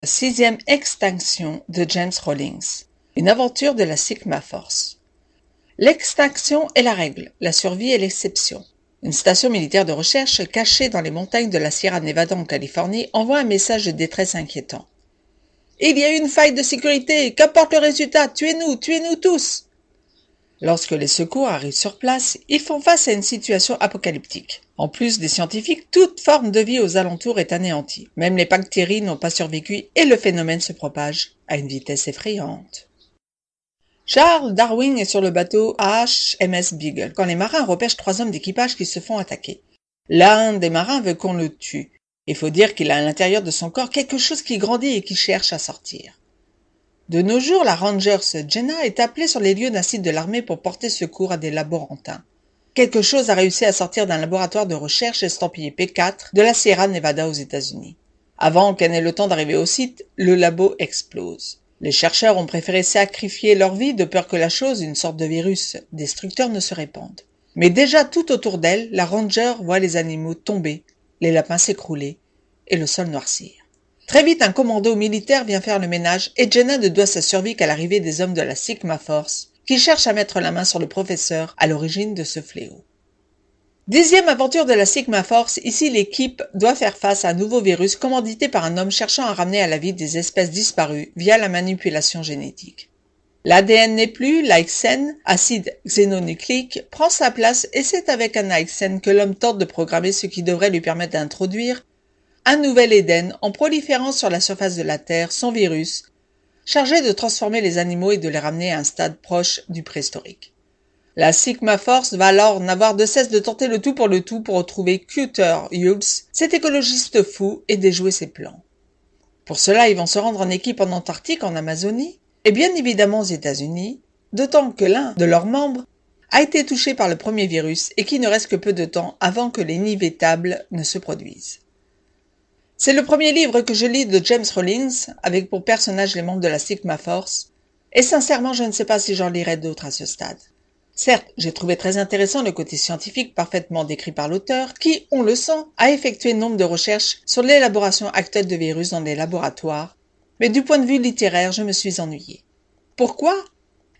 Sixième extinction de James Rawlings. Une aventure de la Sigma Force. L'extinction est la règle, la survie est l'exception. Une station militaire de recherche cachée dans les montagnes de la Sierra Nevada en Californie envoie un message de détresse inquiétant. Il y a une faille de sécurité, qu'importe le résultat, tuez-nous tous! Lorsque les secours arrivent sur place, ils font face à une situation apocalyptique. En plus des scientifiques, toute forme de vie aux alentours est anéantie. Même les bactéries n'ont pas survécu et le phénomène se propage à une vitesse effrayante. Charles Darwin est sur le bateau HMS Beagle quand les marins repêchent 3 hommes d'équipage qui se font attaquer. L'un des marins veut qu'on le tue. Il faut dire qu'il a à l'intérieur de son corps quelque chose qui grandit et qui cherche à sortir. De nos jours, la Rangers Jenna est appelée sur les lieux d'un site de l'armée pour porter secours à des laborantins. Quelque chose a réussi à sortir d'un laboratoire de recherche estampillé P4 de la Sierra Nevada aux États-Unis. Avant qu'elle n'ait le temps d'arriver au site, le labo explose. Les chercheurs ont préféré sacrifier leur vie de peur que la chose, une sorte de virus destructeur, ne se répande. Mais déjà tout autour d'elle, la Ranger voit les animaux tomber, les lapins s'écrouler et le sol noircir. Très vite, un commando militaire vient faire le ménage et Jenna ne doit sa survie qu'à l'arrivée des hommes de la Sigma Force qui cherchent à mettre la main sur le professeur à l'origine de ce fléau. 10e aventure de la Sigma Force, ici l'équipe doit faire face à un nouveau virus commandité par un homme cherchant à ramener à la vie des espèces disparues via la manipulation génétique. L'ADN n'est plus, l'AXN, acide xénonucléique, prend sa place et c'est avec un AXN que l'homme tente de programmer ce qui devrait lui permettre d'introduire un nouvel Éden en proliférant sur la surface de la Terre son virus, chargé de transformer les animaux et de les ramener à un stade proche du préhistorique. La Sigma Force va alors n'avoir de cesse de tenter le tout pour retrouver Cutter Hughes, cet écologiste fou, et déjouer ses plans. Pour cela, ils vont se rendre en équipe en Antarctique, en Amazonie, et bien évidemment aux États-Unis, d'autant que l'un de leurs membres a été touché par le premier virus et qu'il ne reste que peu de temps avant que l'inévitable ne se produise. C'est le premier livre que je lis de James Rawlings, avec pour personnage les membres de la Sigma Force, et sincèrement je ne sais pas si j'en lirai d'autres à ce stade. Certes, j'ai trouvé très intéressant le côté scientifique parfaitement décrit par l'auteur, qui, on le sent, a effectué nombre de recherches sur l'élaboration actuelle de virus dans les laboratoires, mais du point de vue littéraire, je me suis ennuyée. Pourquoi ?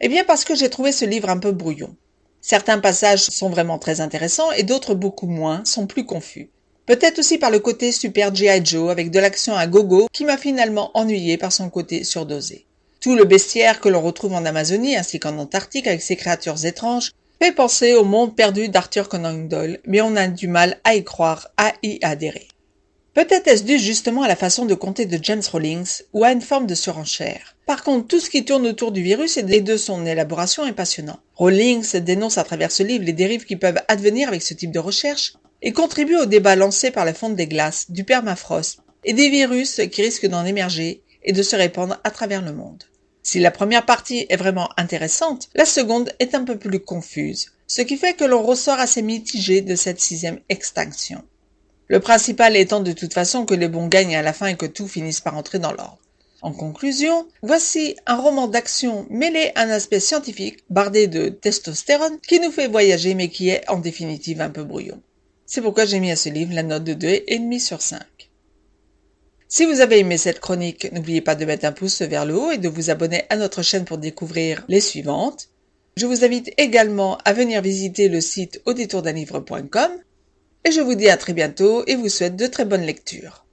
Eh bien parce que j'ai trouvé ce livre un peu brouillon. Certains passages sont vraiment très intéressants et d'autres beaucoup moins, sont plus confus. Peut-être aussi par le côté super G.I. Joe avec de l'action à gogo qui m'a finalement ennuyé par son côté surdosé. Tout le bestiaire que l'on retrouve en Amazonie ainsi qu'en Antarctique avec ses créatures étranges fait penser au monde perdu d'Arthur Conan Doyle, mais on a du mal à y croire, à y adhérer. Peut-être est-ce dû justement à la façon de compter de James Rawlings ou à une forme de surenchère. Par contre, tout ce qui tourne autour du virus et de son élaboration est passionnant. Rawlings dénonce à travers ce livre les dérives qui peuvent advenir avec ce type de recherche et contribue au débat lancé par la fonte des glaces, du permafrost et des virus qui risquent d'en émerger et de se répandre à travers le monde. Si la première partie est vraiment intéressante, la seconde est un peu plus confuse, ce qui fait que l'on ressort assez mitigé de cette 6e extinction. Le principal étant de toute façon que les bons gagnent à la fin et que tout finisse par entrer dans l'ordre. En conclusion, voici un roman d'action mêlé à un aspect scientifique, bardé de testostérone, qui nous fait voyager mais qui est en définitive un peu brouillon. C'est pourquoi j'ai mis à ce livre la note de 2,5 sur 5. Si vous avez aimé cette chronique, n'oubliez pas de mettre un pouce vers le haut et de vous abonner à notre chaîne pour découvrir les suivantes. Je vous invite également à venir visiter le site auditourdunlivre.com et je vous dis à très bientôt et vous souhaite de très bonnes lectures.